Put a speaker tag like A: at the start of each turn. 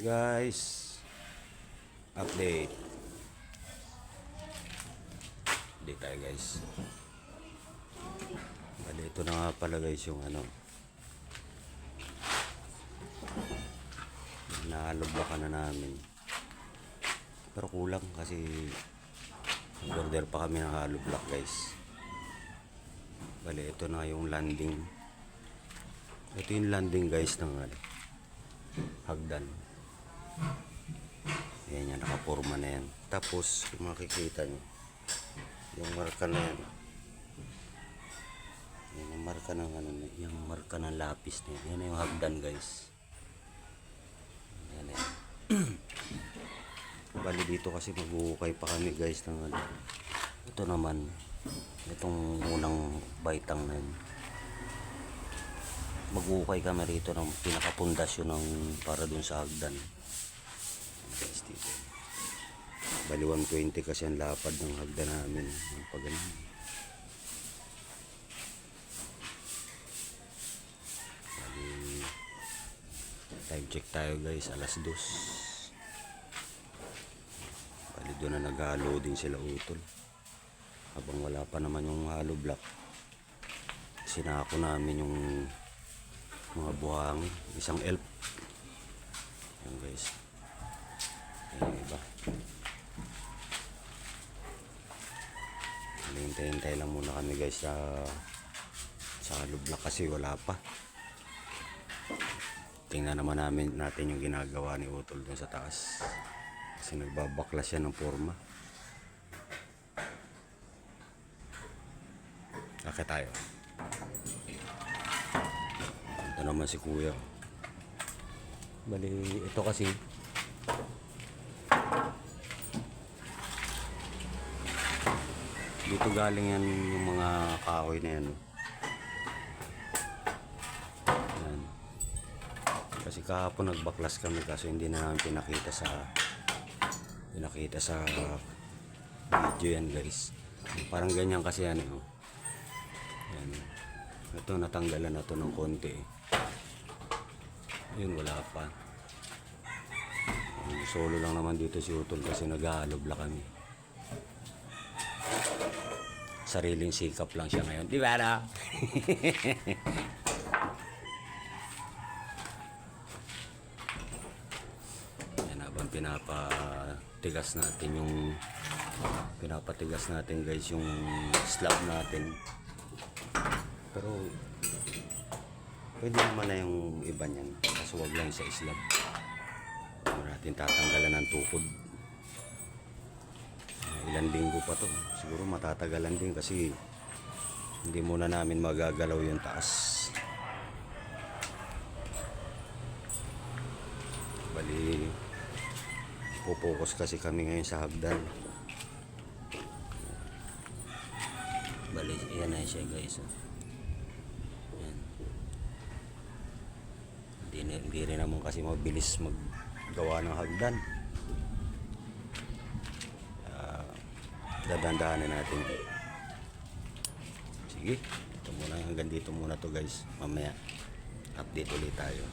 A: Guys, update tayo guys. Bali, ito na nga pala guys yung nahalublakan na namin, pero kulang kasi order pa kami ng hollow block guys. Bali, ito na yung landing. Ito yung landing guys ng hagdan. Ayan yan, nakaporma na yan. Tapos kung makikita nyo yung marka na yan, yung marka ng yung marka ng lapis na yan, yan yung hagdan guys. Yan yan. Bali, dito kasi maghuhukay pa kami guys ng ito naman, itong unang baitang na yun, maghuhukay kami rito ng pinakapundasyon ng para dun sa hagdan guys. Dito bali 120 kasi ang lapad ng hagdan namin pag ganun. Bali, time check tayo guys, alas 2. Bali, doon na nag-loading sila utol. Habang wala pa naman yung hollow block, sinako namin yung mga buhangin, isang elf. Ayan guys, ayan iba. Hintay-hintay lang muna kami guys sa hollow block kasi wala pa. Tingnan naman natin yung ginagawa ni Utol dun sa taas kasi nagbabaklas siya ng forma. Akit tayo. Ito naman si kuya. Bali, ito kasi dito galing yan yung mga kahoy na yan. Yan. Kasi kahapon nagbaklas kami kaso hindi na namin pinakita sa video yan guys. Parang ganyan kasi yan eh. Yan. Ito natanggalan na to ng konti. Yun, wala pa. Solo lang naman dito si Utol kasi nag-aalobla kami. Sariling sikap lang siya ngayon, di ba na? Yan, habang pinapatigas natin guys yung slab natin. Pero pwede naman na yung iba niyan, kaso wag lang sa slab. Huwag natin tatanggalan ng tukod. Ilang linggo pa to, siguro matatagalan din kasi hindi muna namin magagalaw yung taas. Bali, pupokus kasi kami ngayon sa hagdan. Bali, yan na siya guys. Yan. Hindi rin naman kasi mabilis maggawa ng hagdan. Dadandahanan natin. Sige, ito muna, hanggang dito muna to guys. Mamaya update ulit tayo.